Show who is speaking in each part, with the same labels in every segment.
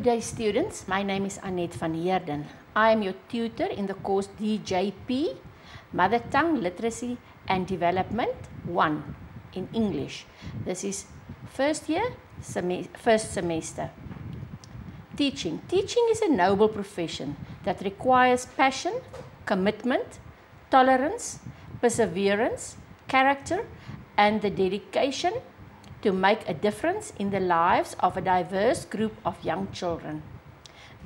Speaker 1: Good day, students. My name is Annette van Heerden. I am your tutor in the course DJP, Mother Tongue Literacy and Development 1 in English. This is first semester. Teaching. Teaching is a noble profession that requires passion, commitment, tolerance, perseverance, character, and the dedication to make a difference in the lives of a diverse group of young children.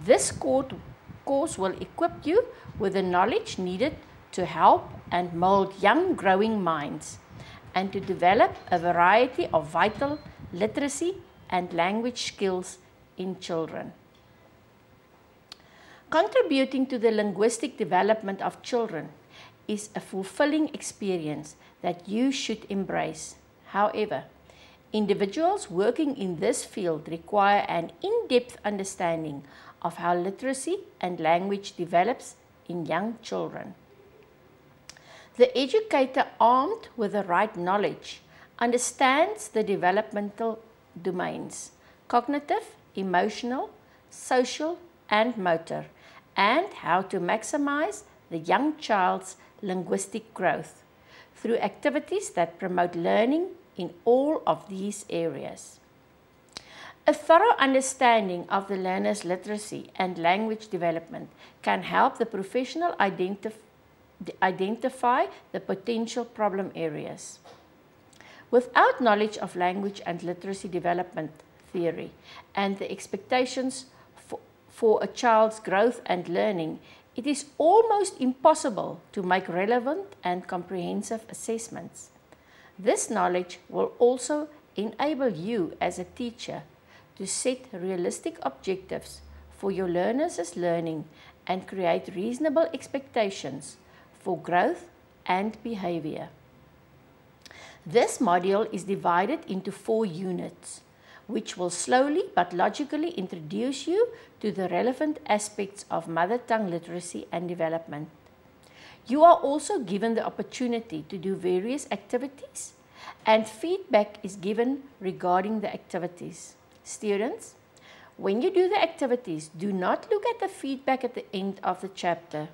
Speaker 1: This course will equip you with the knowledge needed to help and mold young growing minds and to develop a variety of vital literacy and language skills in children. Contributing to the linguistic development of children is a fulfilling experience that you should embrace. However, individuals working in this field require an in-depth understanding of how literacy and language develops in young children. The educator armed with the right knowledge understands the developmental domains, cognitive, emotional, social, and motor, and how to maximize the young child's linguistic growth through activities that promote learning in all of these areas. A thorough understanding of the learner's literacy and language development can help the professional identify the potential problem areas. Without knowledge of language and literacy development theory and the expectations for a child's growth and learning, it is almost impossible to make relevant and comprehensive assessments. This knowledge will also enable you as a teacher to set realistic objectives for your learners' learning and create reasonable expectations for growth and behavior. This module is divided into 4 units, which will slowly but logically introduce you to the relevant aspects of mother tongue literacy and development. You are also given the opportunity to do various activities, and feedback is given regarding the activities. Students, when you do the activities, do not look at the feedback at the end of the chapter.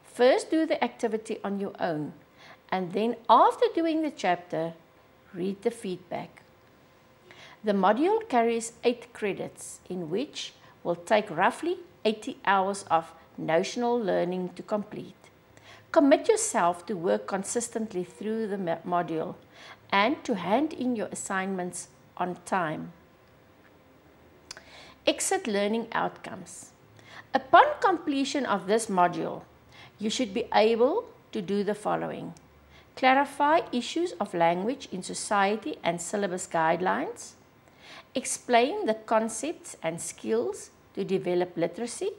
Speaker 1: First do the activity on your own, and then after doing the chapter, read the feedback. The module carries 8 credits, in which will take roughly 80 hours of notional learning to complete. Commit yourself to work consistently through the module and to hand in your assignments on time. Exit learning outcomes. Upon completion of this module, you should be able to do the following: clarify issues of language in society and syllabus guidelines, explain the concepts and skills to develop literacy,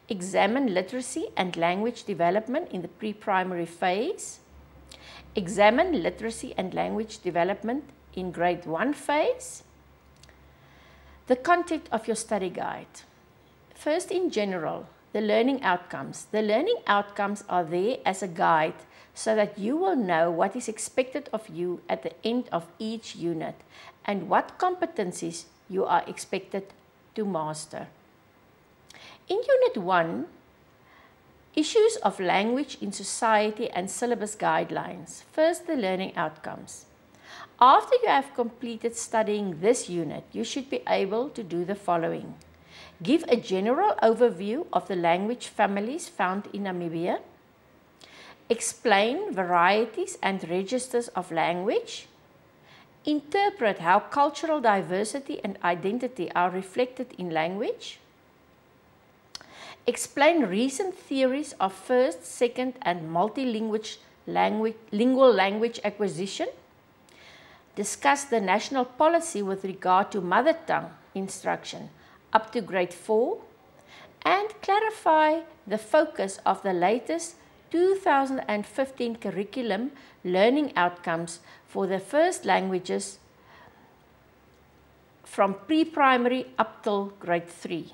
Speaker 1: examine literacy and language development in the pre-primary phase, examine literacy and language development in grade 1 phase. The content of your study guide. First, in general, the learning outcomes. The learning outcomes are there as a guide so that you will know what is expected of you at the end of each unit and what competencies you are expected to master. In Unit 1, issues of language in society and syllabus guidelines. First, the learning outcomes. After you have completed studying this unit, you should be able to do the following: give a general overview of the language families found in Namibia, explain varieties and registers of language, interpret how cultural diversity and identity are reflected in language, explain recent theories of first, second, and multilingual language acquisition, discuss the national policy with regard to mother tongue instruction up to grade 4, and clarify the focus of the latest 2015 curriculum learning outcomes for the first languages from pre-primary up till grade 3.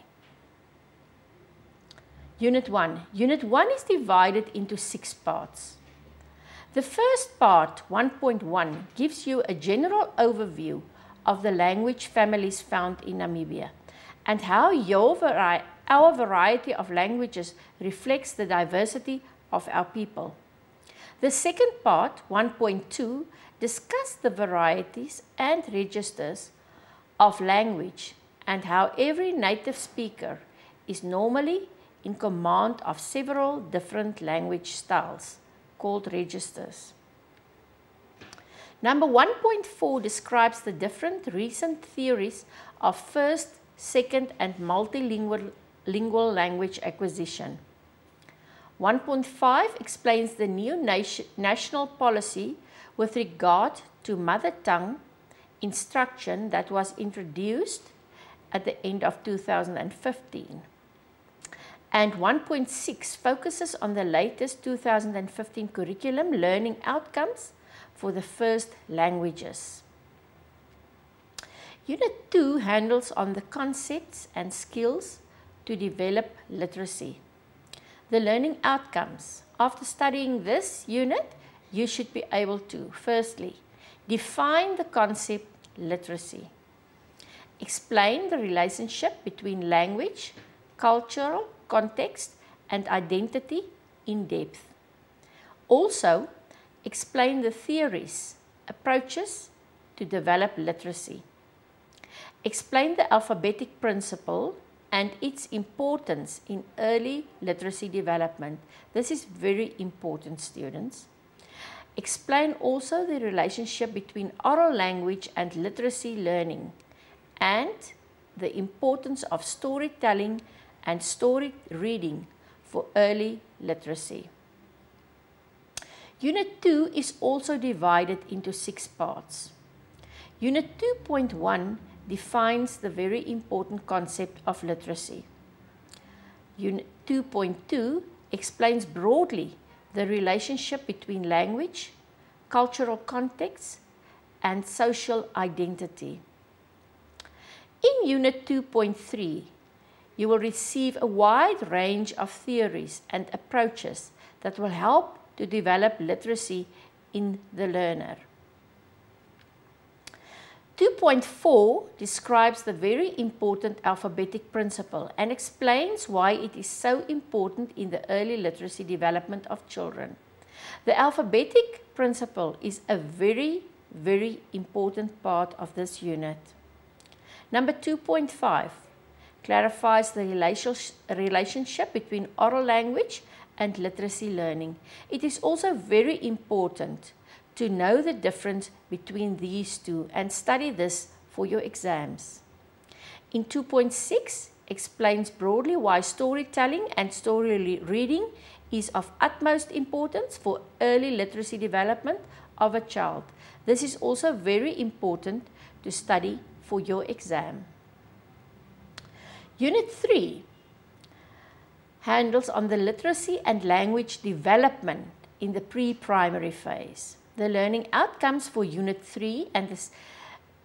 Speaker 1: Unit 1. Unit 1 is divided into 6 parts. The first part, 1.1, gives you a general overview of the language families found in Namibia and how our variety of languages reflects the diversity of our people. The second part, 1.2, discussed the varieties and registers of language and how every native speaker is normally in command of several different language styles called registers. Number 1.4 describes the different recent theories of first, second and multilingual language acquisition. 1.5 explains the new national policy with regard to mother tongue instruction that was introduced at the end of 2015. And 1.6 focuses on the latest 2015 curriculum learning outcomes for the first languages. Unit 2 handles on the concepts and skills to develop literacy. The learning outcomes. After studying this unit, you should be able to, firstly, define the concept literacy. Explain the relationship between language, cultural context, and identity in depth. Also, explain the theories, approaches to develop literacy. Explain the alphabetic principle and its importance in early literacy development. This is very important, students. Explain also the relationship between oral language and literacy learning and the importance of storytelling and story reading for early literacy. Unit 2 is also divided into 6 parts. Unit 2.1 defines the very important concept of literacy. Unit 2.2 explains broadly the relationship between language, cultural context, and social identity. In Unit 2.3, you will receive a wide range of theories and approaches that will help to develop literacy in the learner. 2.4 describes the very important alphabetic principle and explains why it is so important in the early literacy development of children. The alphabetic principle is a very, very important part of this unit. Number 2.5 clarifies the relationship between oral language and literacy learning. It is also very important to know the difference between these two and study this for your exams. In 2.6 explains broadly why storytelling and story reading is of utmost importance for early literacy development of a child. This is also very important to study for your exam. Unit 3 handles on the literacy and language development in the pre-primary phase. The learning outcomes for Unit 3 and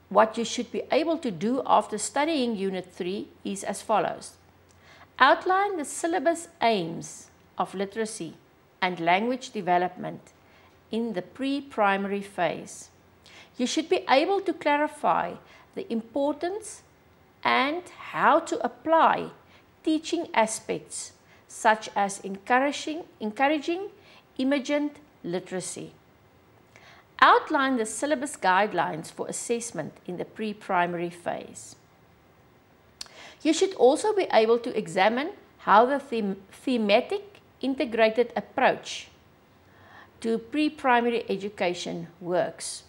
Speaker 1: what you should be able to do after studying Unit 3 is as follows. Outline the syllabus aims of literacy and language development in the pre-primary phase. You should be able to clarify the importance and how to apply teaching aspects such as encouraging emergent literacy. Outline the syllabus guidelines for assessment in the pre-primary phase. You should also be able to examine how the thematic integrated approach to pre-primary education works.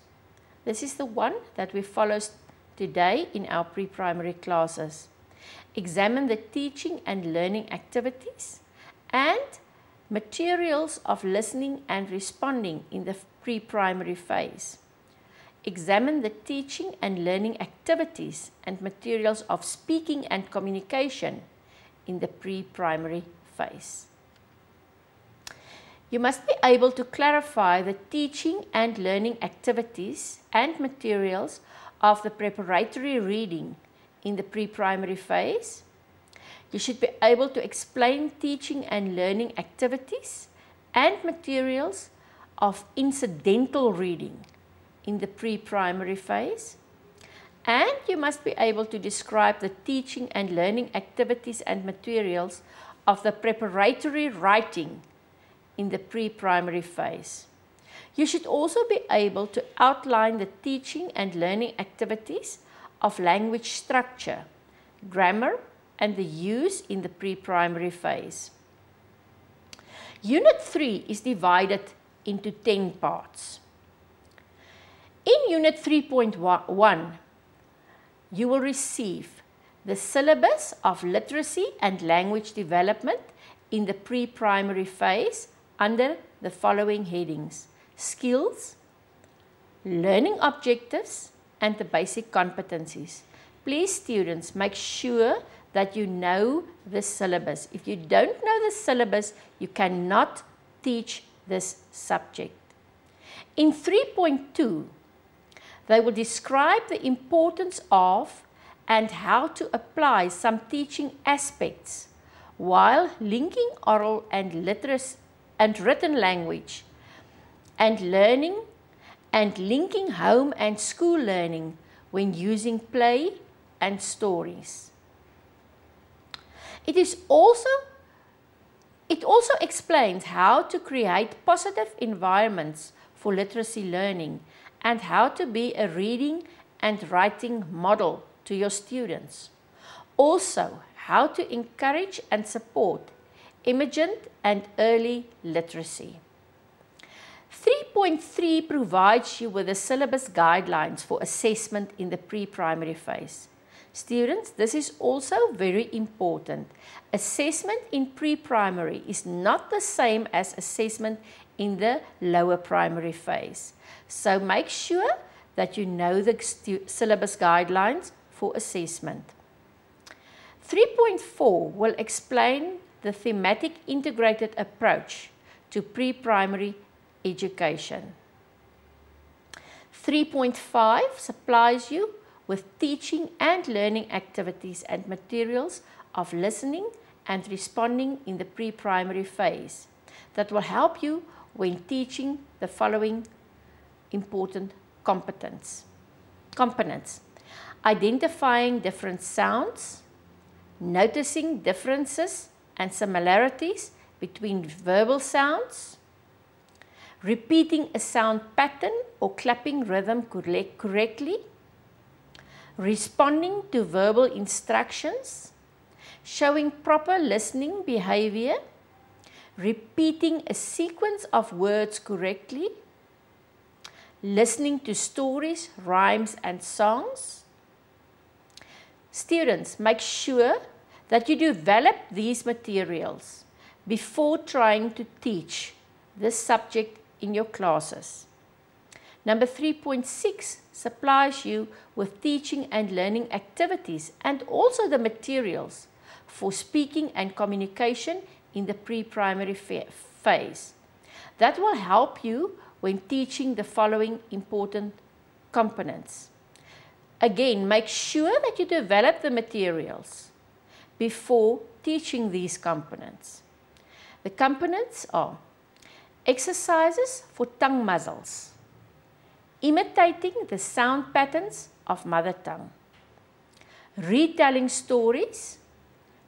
Speaker 1: This is the one that we follow today in our pre-primary classes. Examine the teaching and learning activities and materials of listening and responding in the pre-primary phase. Examine the teaching and learning activities and materials of speaking and communication in the pre-primary phase. You must be able to clarify the teaching and learning activities and materials of the preparatory reading in the pre-primary phase. You should be able to explain teaching and learning activities and materials of incidental reading in the pre-primary phase. And you must be able to describe the teaching and learning activities and materials of the preparatory writing in the pre-primary phase. You should also be able to outline the teaching and learning activities of language structure, grammar, and the use in the pre-primary phase. Unit 3 is divided into 10 parts. In Unit 3.1, you will receive the syllabus of literacy and language development in the pre-primary phase under the following headings: skills, learning objectives, and the basic competencies. Please, students, make sure that you know the syllabus. If you don't know the syllabus, you cannot teach this subject. In 3.2, they will describe the importance of and how to apply some teaching aspects while linking oral and written language and learning and linking home and school learning when using play and stories. It also explains how to create positive environments for literacy learning and how to be a reading and writing model to your students. Also, how to encourage and support emergent and early literacy. 3.3 provides you with the syllabus guidelines for assessment in the pre-primary phase. Students, this is also very important. Assessment in pre-primary is not the same as assessment in the lower primary phase. So make sure that you know the syllabus guidelines for assessment. 3.4 will explain the thematic integrated approach to pre-primary education. 3.5 supplies you with teaching and learning activities and materials of listening and responding in the pre-primary phase that will help you when teaching the following important components. Identifying different sounds, noticing differences and similarities between verbal sounds, repeating a sound pattern or clapping rhythm correctly, responding to verbal instructions, showing proper listening behavior, repeating a sequence of words correctly, listening to stories, rhymes, and songs. Students, make sure that you develop these materials before trying to teach this subject in your classes. Number 3.6 supplies you with teaching and learning activities and also the materials for speaking and communication in the pre-primary phase. That will help you when teaching the following important components. Again, make sure that you develop the materials before teaching these components. The components are exercises for tongue muscles, imitating the sound patterns of mother tongue, retelling stories,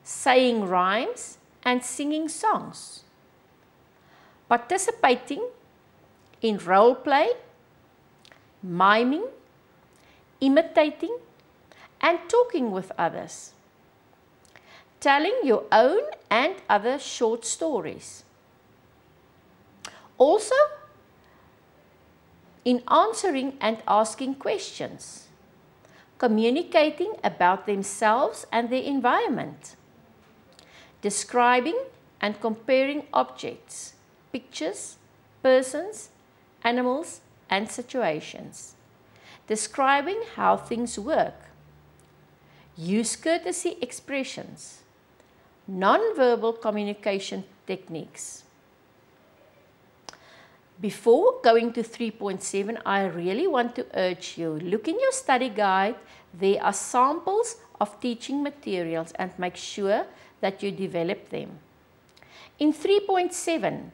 Speaker 1: saying rhymes, and singing songs, participating in role play, miming, imitating, and talking with others, telling your own and other short stories. Also, in answering and asking questions, communicating about themselves and their environment, describing and comparing objects, pictures, persons, animals, and situations, describing how things work, use courtesy expressions, non-verbal communication techniques. Before going to 3.7, I really want to urge you, look in your study guide. There are samples of teaching materials and make sure that you develop them. In 3.7,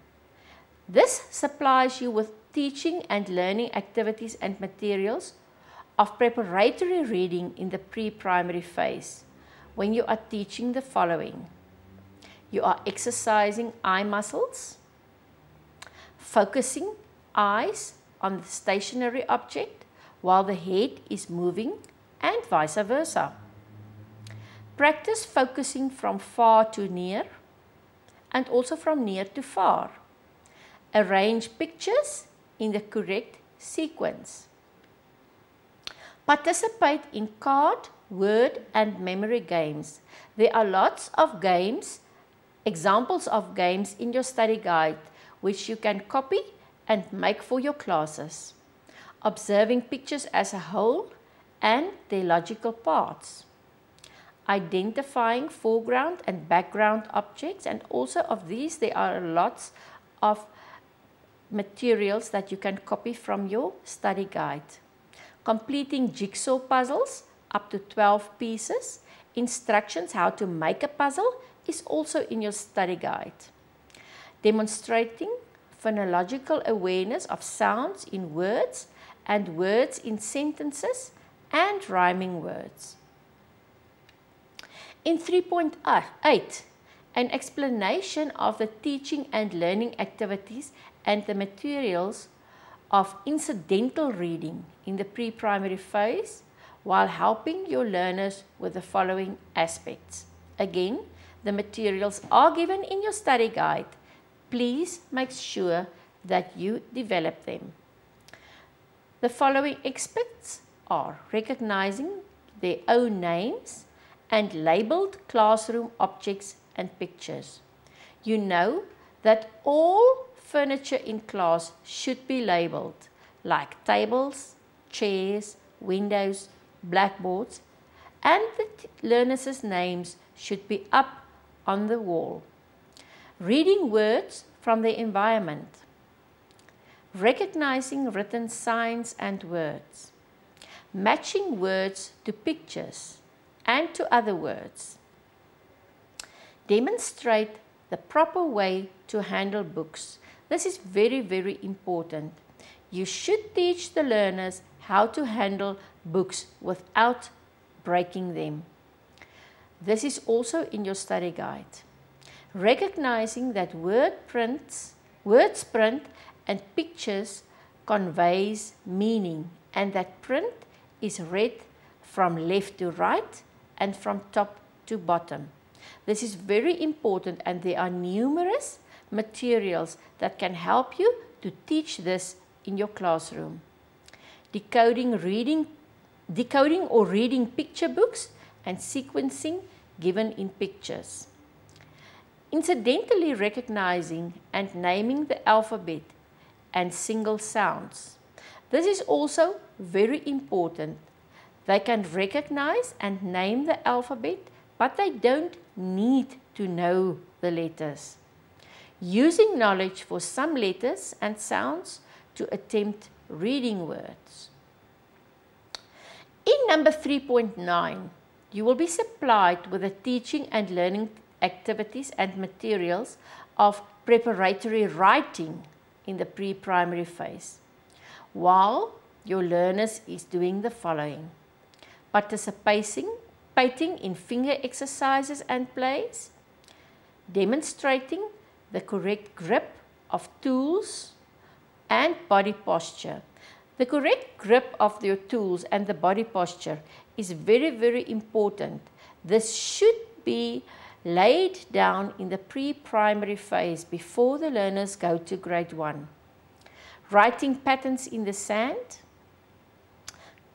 Speaker 1: this supplies you with teaching and learning activities and materials of preparatory reading in the pre-primary phase when you are teaching the following. You are exercising eye muscles, focusing eyes on the stationary object while the head is moving, and vice versa. Practice focusing from far to near and also from near to far. Arrange pictures in the correct sequence. Participate in card, word and memory games. There are lots of games, examples of games in your study guide which you can copy and make for your classes. Observing pictures as a whole and their logical parts. Identifying foreground and background objects, and also of these there are lots of materials that you can copy from your study guide. Completing jigsaw puzzles up to 12 pieces. Instructions how to make a puzzle is also in your study guide. Demonstrating phonological awareness of sounds in words and words in sentences and rhyming words. In 3.8, an explanation of the teaching and learning activities and the materials of incidental reading in the pre-primary phase while helping your learners with the following aspects. Again, the materials are given in your study guide. Please make sure that you develop them. The following aspects are recognizing their own names and labeled classroom objects and pictures. You know that all furniture in class should be labeled, like tables, chairs, windows, blackboards, and the learners' names should be up on the wall. Reading words from the environment. Recognizing written signs and words. Matching words to pictures and to other words. Demonstrate the proper way to handle books. This is very, very important. You should teach the learners how to handle books without breaking them. This is also in your study guide. Recognizing that words print and pictures conveys meaning, and that print is read from left to right and from top to bottom. This is very important, and there are numerous materials that can help you to teach this in your classroom. Decoding or reading picture books and sequencing given in pictures. Incidentally recognizing and naming the alphabet and single sounds. This is also very important. They can recognize and name the alphabet, but they don't need to know the letters. Using knowledge for some letters and sounds to attempt reading words. In number 3.9, you will be supplied with the teaching and learning activities and materials of preparatory writing in the pre-primary phase, while your learners is doing the following. Participating in finger exercises and plays, demonstrating the correct grip of tools and body posture. The correct grip of your tools and the body posture is very, very important. This should be laid down in the pre-primary phase before the learners go to grade 1. Writing patterns in the sand,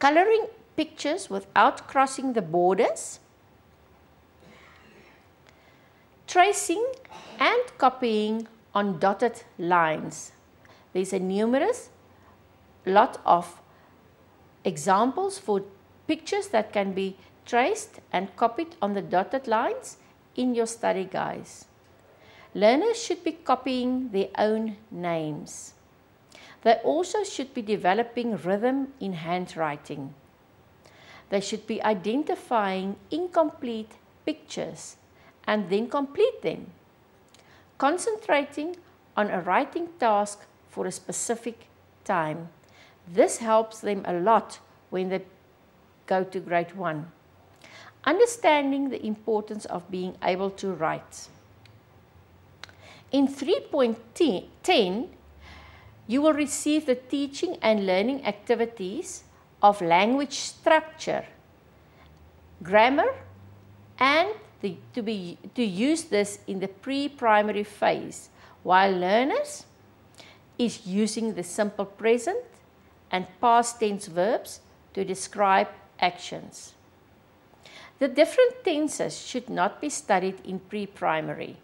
Speaker 1: coloring pictures without crossing the borders, tracing and copying on dotted lines. There's a numerous lot of examples for pictures that can be traced and copied on the dotted lines in your study guides. Learners should be copying their own names. They also should be developing rhythm in handwriting. They should be identifying incomplete pictures and then complete them. Concentrating on a writing task for a specific time. This helps them a lot when they go to grade 1. Understanding the importance of being able to write. In 3.10, you will receive the teaching and learning activities of language structure, grammar, and to use this in the pre-primary phase, while learners is using the simple present and past tense verbs to describe actions. The different tenses should not be studied in pre-primary,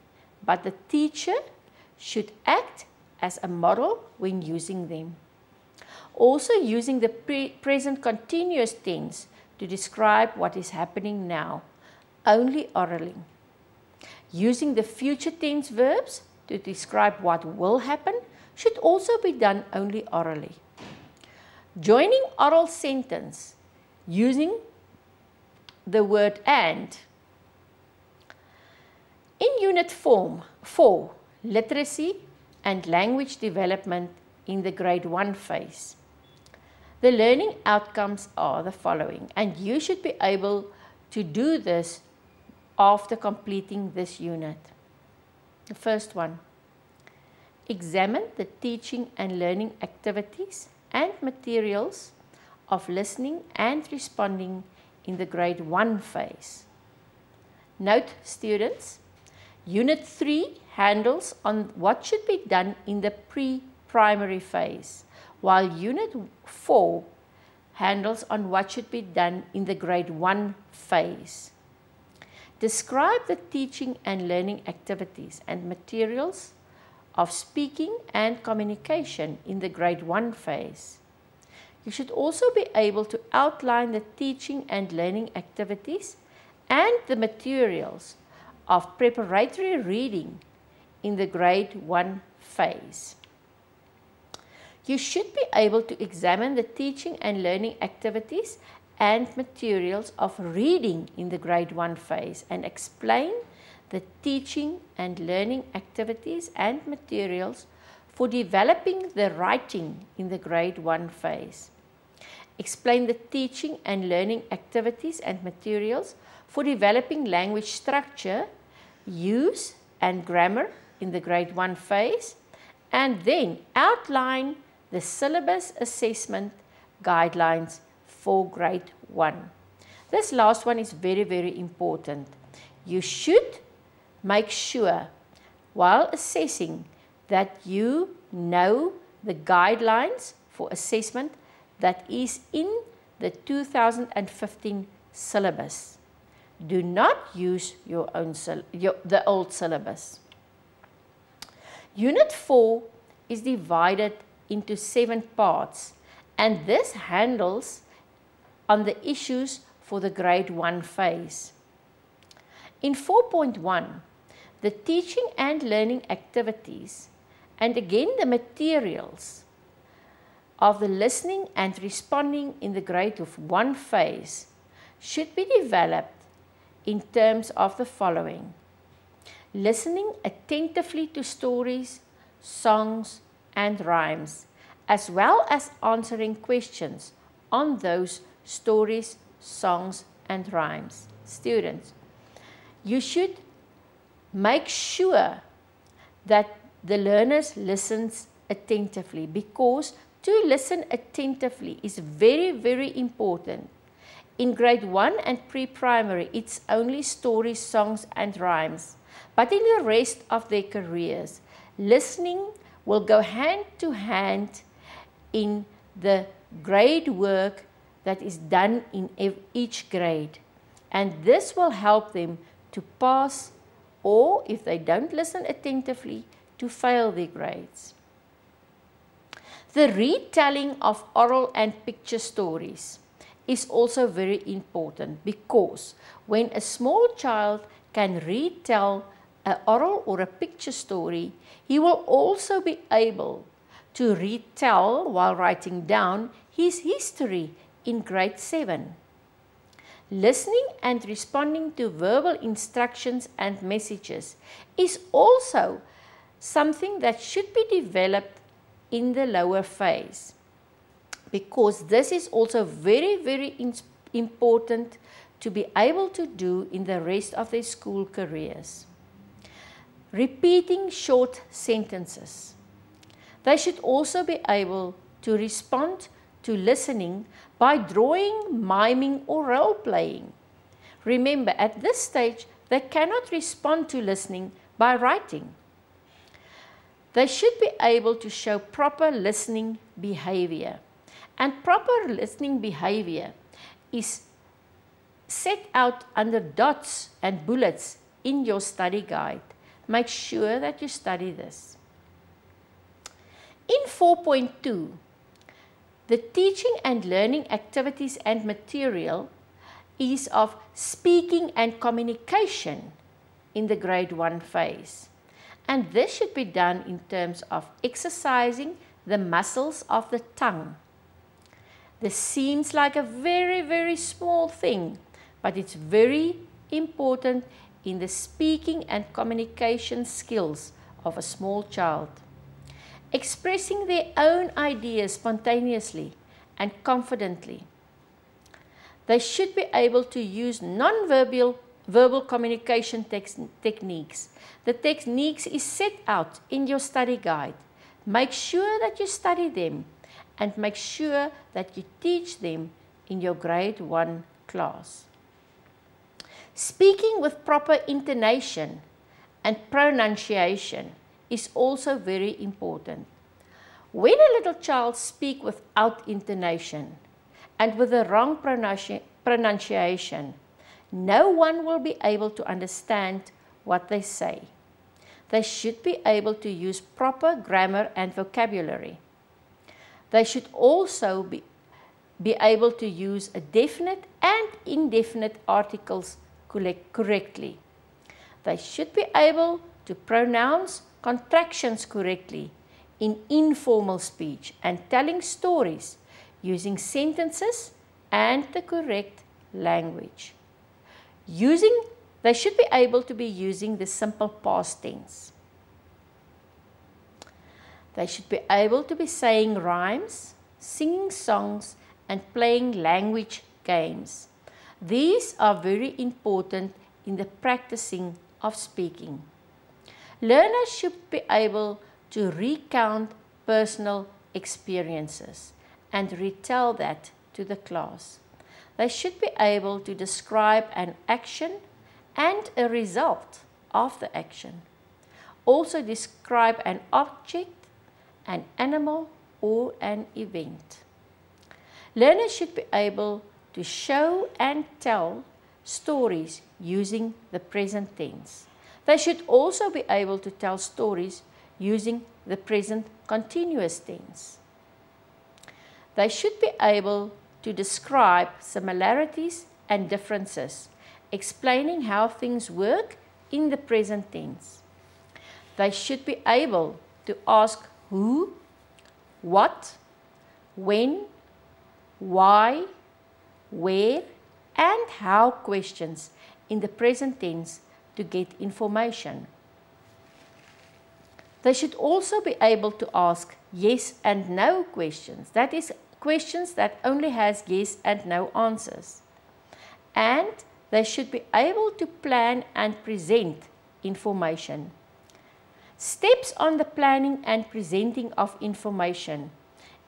Speaker 1: but the teacher should act as a model when using them. Also using the present continuous tense to describe what is happening now, only orally. Using the future tense verbs to describe what will happen should also be done only orally. Joining oral sentence using the word and. In Unit 4, Literacy and Language Development in the grade 1 phase, the learning outcomes are the following, and you should be able to do this after completing this unit. The first one, examine the teaching and learning activities and materials of listening and responding in the grade 1 phase. Note, students, Unit 3 handles on what should be done in the pre-primary phase, while Unit 4 handles on what should be done in the grade 1 phase. Describe the teaching and learning activities and materials of speaking and communication in the grade 1 phase. You should also be able to outline the teaching and learning activities and the materials of preparatory reading in the grade 1 phase. You should be able to examine the teaching and learning activities and materials of reading in the grade 1 phase and explain the teaching and learning activities and materials for developing the writing in the grade 1 phase. Explain the teaching and learning activities and materials for developing language structure, use and grammar in the grade 1 phase, and then outline the syllabus assessment guidelines for grade 1. This last one is very, very important. You should make sure while assessing that you know the guidelines for assessment that is in the 2015 syllabus. Do not use your own the old syllabus. Unit 4 is divided into 7 parts, and this handles on the issues for the grade 1 phase. In 4.1, the teaching and learning activities, and again the materials of the listening and responding in the grade 1 phase should be developed in terms of the following: listening attentively to stories, songs, and rhymes, as well as answering questions on those stories, songs, and rhymes. Students, you should make sure that the learners listens attentively, because to listen attentively is very, very important. In grade 1 and pre-primary, it's only stories, songs, and rhymes. But in the rest of their careers, listening will go hand to hand in the grade work that is done in each grade. And this will help them to pass, or if they don't listen attentively, to fail their grades. The retelling of oral and picture stories is also very important, because when a small child can retell an oral or a picture story, he will also be able to retell while writing down his history in grade 7. Listening and responding to verbal instructions and messages is also something that should be developed in the lower phase, because this is also very, very important to be able to do in the rest of their school careers. Repeating short sentences. They should also be able to respond to listening by drawing, miming, or role-playing. Remember, at this stage, they cannot respond to listening by writing. They should be able to show proper listening behavior. And proper listening behavior is set out under dots and bullets in your study guide. Make sure that you study this. In 4.2, the teaching and learning activities and material is of speaking and communication in the grade 1 phase. And this should be done in terms of exercising the muscles of the tongue. This seems like a very, very small thing, but it's very important in the speaking and communication skills of a small child. Expressing their own ideas spontaneously and confidently. They should be able to use verbal communication techniques. The techniques is set out in your study guide. Make sure that you study them and make sure that you teach them in your grade 1 class. Speaking with proper intonation and pronunciation is also very important. When a little child speaks without intonation and with the wrong pronunciation, no one will be able to understand what they say. They should be able to use proper grammar and vocabulary. They should also be able to use a definite and indefinite articles correctly. They should be able to pronounce contractions correctly in informal speech and telling stories using sentences and the correct language. They should be able to be using the simple past tense. They should be able to be saying rhymes, singing songs, and playing language games. These are very important in the practicing of speaking. Learners should be able to recount personal experiences and retell that to the class. They should be able to describe an action and a result of the action. Also describe an object, an animal, or an event. Learners should be able to show and tell stories using the present tense. They should also be able to tell stories using the present continuous tense. They should be able to describe similarities and differences, explaining how things work in the present tense. They should be able to ask who, what, when, why, where, and how questions in the present tense to get information. They should also be able to ask yes and no questions. That is, questions that only has yes and no answers. And they should be able to plan and present information. Steps on the planning and presenting of information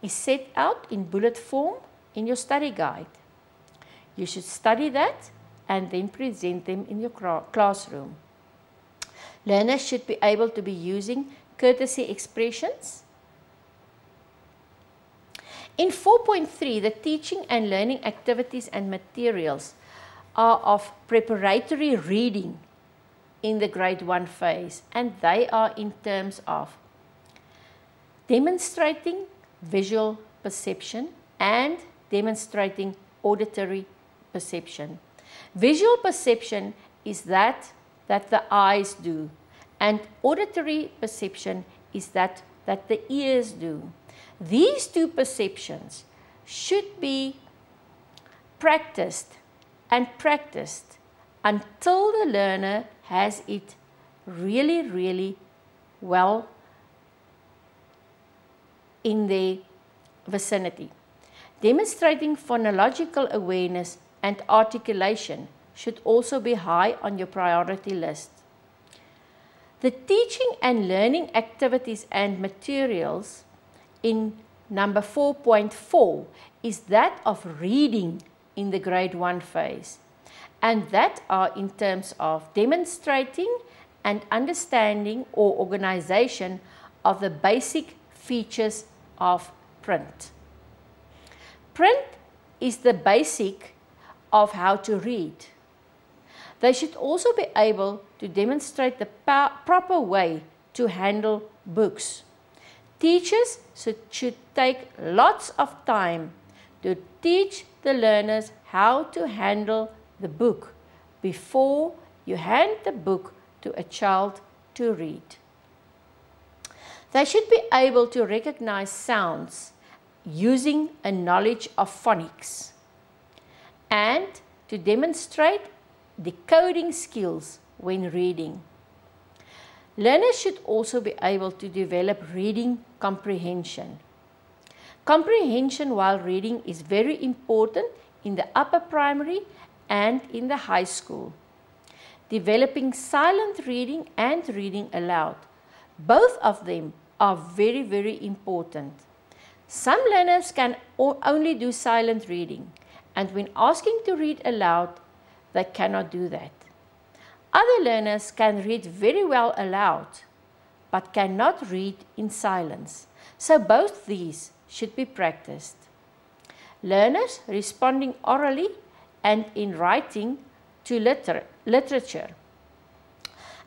Speaker 1: is set out in bullet form in your study guide. You should study that and then present them in your classroom. Learners should be able to be using courtesy expressions. In 4.3, the teaching and learning activities and materials are of preparatory reading in the grade 1 phase, and they are in terms of demonstrating visual perception and demonstrating auditory perception. Visual perception is that the eyes do, and auditory perception is that the ears do. These two perceptions should be practiced and practiced until the learner has it really, really well in their vicinity. Demonstrating phonological awareness and articulation should also be high on your priority list. The teaching and learning activities and materials in number 4.4 is that of reading in the grade 1 phase, and that are in terms of demonstrating and understanding or organization of the basic features of print. Print is the basic of how to read. They should also be able to demonstrate the proper way to handle books. Teachers should take lots of time to teach the learners how to handle the book before you hand the book to a child to read. They should be able to recognize sounds using a knowledge of phonics and to demonstrate decoding skills when reading. Learners should also be able to develop reading comprehension. Comprehension while reading is very important in the upper primary and in the high school. Developing silent reading and reading aloud, both of them are very, very important. Some learners can only do silent reading, and when asking to read aloud, they cannot do that. Other learners can read very well aloud, but cannot read in silence. So both these should be practiced. Learners responding orally and in writing to literature.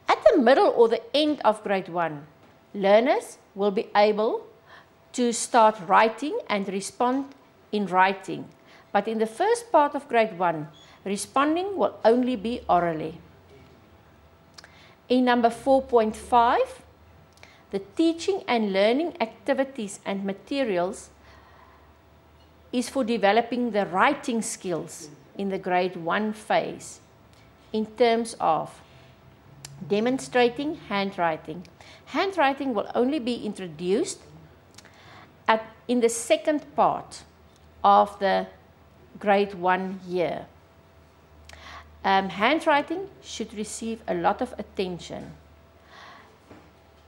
Speaker 1: At the middle or the end of grade 1, learners will be able to start writing and respond in writing. But in the first part of grade 1, responding will only be orally. In number 4.5, the teaching and learning activities and materials is for developing the writing skills in the grade 1 phase in terms of demonstrating handwriting. Handwriting will only be introduced in the second part of the grade 1 year. Handwriting should receive a lot of attention.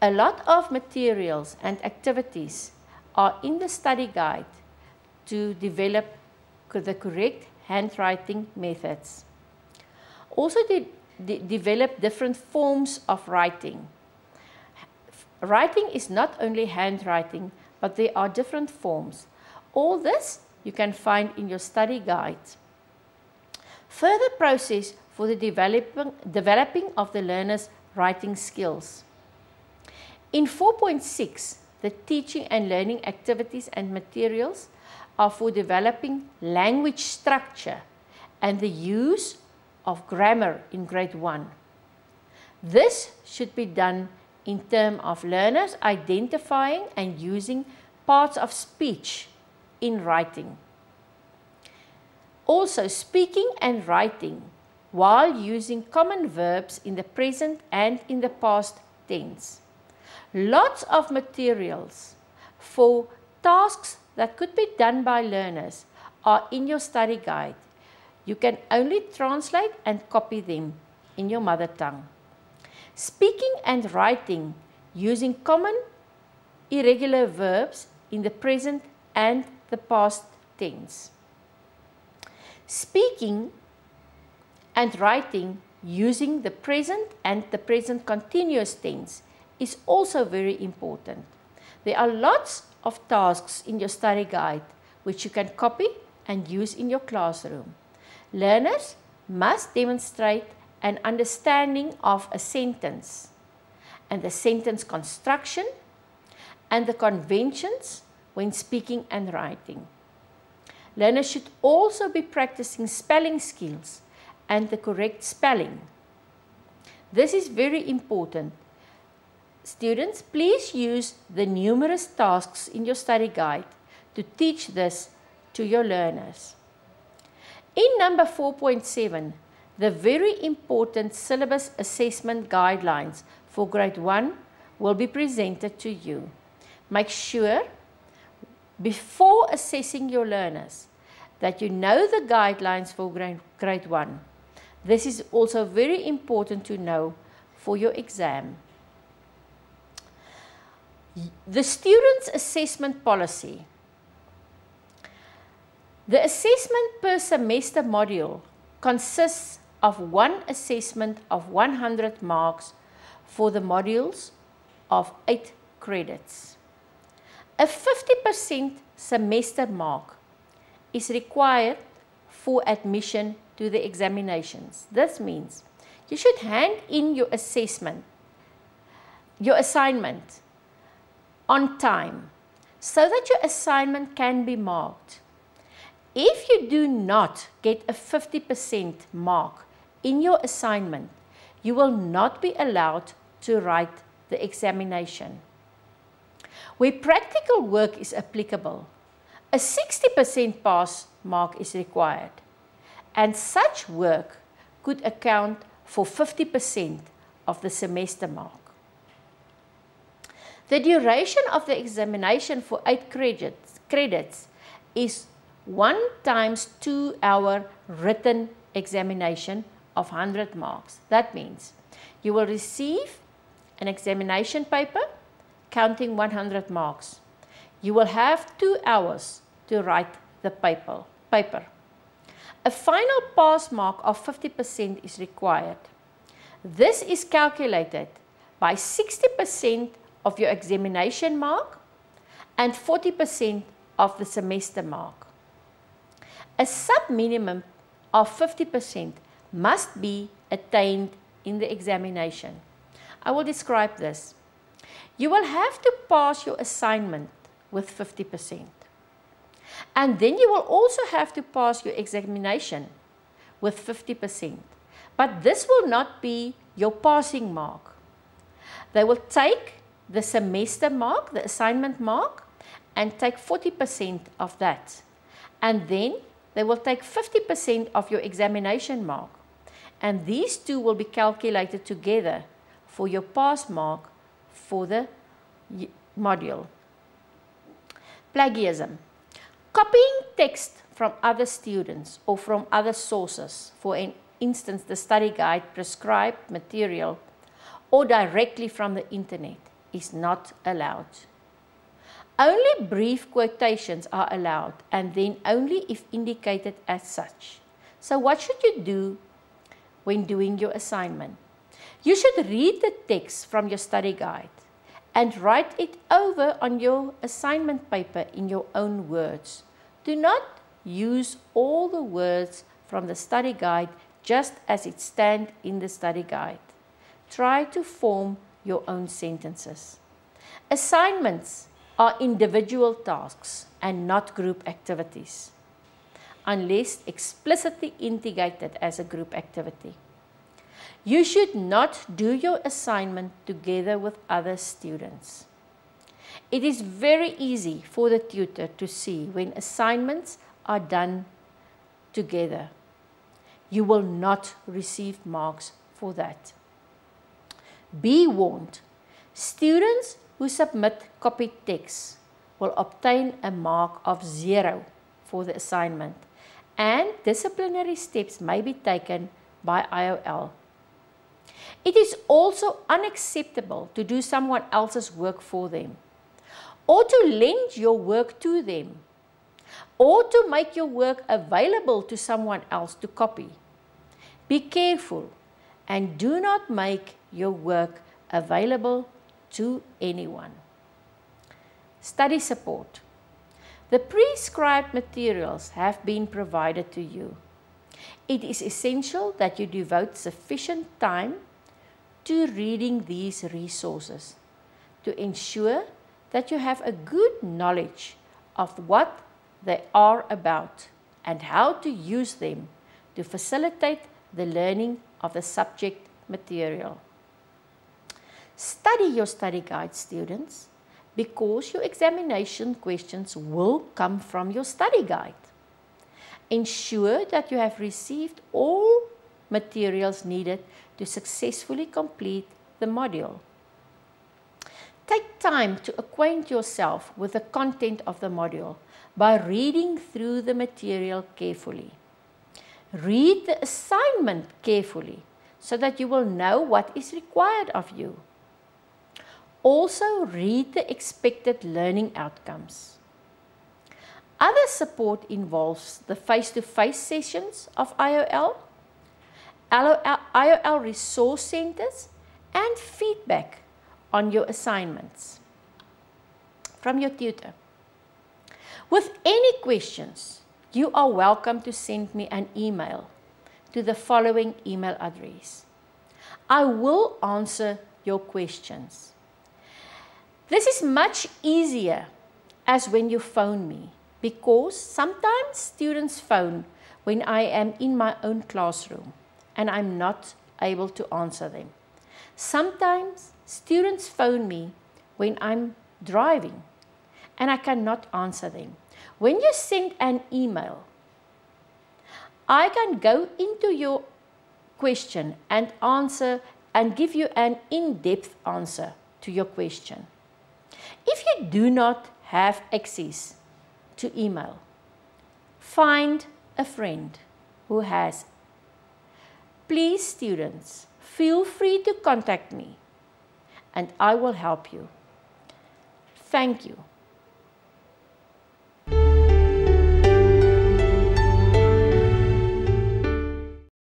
Speaker 1: A lot of materials and activities are in the study guide to develop the correct handwriting methods. Also develop different forms of writing. Writing is not only handwriting, but there are different forms. All this you can find in your study guide. Further process for the developing of the learner's writing skills. In 4.6, the teaching and learning activities and materials are for developing language structure and the use of grammar in grade 1. This should be done in terms of learners identifying and using parts of speech in writing. Also, speaking and writing while using common verbs in the present and in the past tense. Lots of materials for tasks that could be done by learners are in your study guide. You can only translate and copy them in your mother tongue. Speaking and writing using common irregular verbs in the present and the past tense. Speaking and writing using the present and the present continuous tense is also very important. There are lots of tasks in your study guide which you can copy and use in your classroom. Learners must demonstrate an understanding of a sentence and the sentence construction and the conventions when speaking and writing. Learners should also be practicing spelling skills and the correct spelling. This is very important. Students, please use the numerous tasks in your study guide to teach this to your learners. In number 4.7, the very important syllabus assessment guidelines for grade 1 will be presented to you. Make sure before assessing your learners that you know the guidelines for grade 1. This is also very important to know for your exam. The student's assessment policy. The assessment per semester module consists of one assessment of 100 marks for the modules of 8 credits. A 50% semester mark is required for admission to the examinations. This means you should hand in your assignment on time so that your assignment can be marked. If you do not get a 50% mark in your assignment, you will not be allowed to write the examination. Where practical work is applicable, a 60% pass mark is required, and such work could account for 50% of the semester mark. The duration of the examination for 8 credits is 1 times 2 hour written examination of 100 marks. That means you will receive an examination paper counting 100 marks. You will have 2 hours to write the paper. A final pass mark of 50% is required. This is calculated by 60% of your examination mark and 40% of the semester mark. A sub-minimum of 50% must be attained in the examination. I will describe this. You will have to pass your assignment with 50%. And then you will also have to pass your examination with 50%. But this will not be your passing mark. They will take the semester mark, the assignment mark, and take 40% of that. And then they will take 50% of your examination mark. And these two will be calculated together for your pass mark for the module. Plagiarism. Copying text from other students or from other sources, for instance, the study guide, prescribed material, or directly from the internet, is not allowed. Only brief quotations are allowed, and then only if indicated as such. So what should you do when doing your assignment? You should read the text from your study guide and write it over on your assignment paper in your own words. Do not use all the words from the study guide just as it stands in the study guide. Try to form your own sentences. Assignments are individual tasks and not group activities, unless explicitly indicated as a group activity. You should not do your assignment together with other students. It is very easy for the tutor to see when assignments are done together. You will not receive marks for that. Be warned, students who submit copied text will obtain a mark of 0 for the assignment, and disciplinary steps may be taken by IOL. It is also unacceptable to do someone else's work for them, or to lend your work to them, or to make your work available to someone else to copy. Be careful and do not make your work available to anyone. Study support. The prescribed materials have been provided to you. It is essential that you devote sufficient time to reading these resources to ensure that you have a good knowledge of what they are about and how to use them to facilitate the learning of the subject material. Study your study guide, students, because your examination questions will come from your study guide. Ensure that you have received all materials needed to successfully complete the module. Take time to acquaint yourself with the content of the module by reading through the material carefully. Read the assignment carefully so that you will know what is required of you. Also, read the expected learning outcomes. Other support involves the face-to-face sessions of IOL, IOL resource centers, and feedback on your assignments from your tutor. With any questions, you are welcome to send me an email to the following email address. I will answer your questions. This is much easier as when you phone me, because sometimes students phone when I am in my own classroom and I'm not able to answer them. Sometimes students phone me when I'm driving and I cannot answer them. When you send an email, I can go into your question and answer and give you an in-depth answer to your question. If you do not have access to email, find a friend who has. Please, students, feel free to contact me and I will help you. Thank you.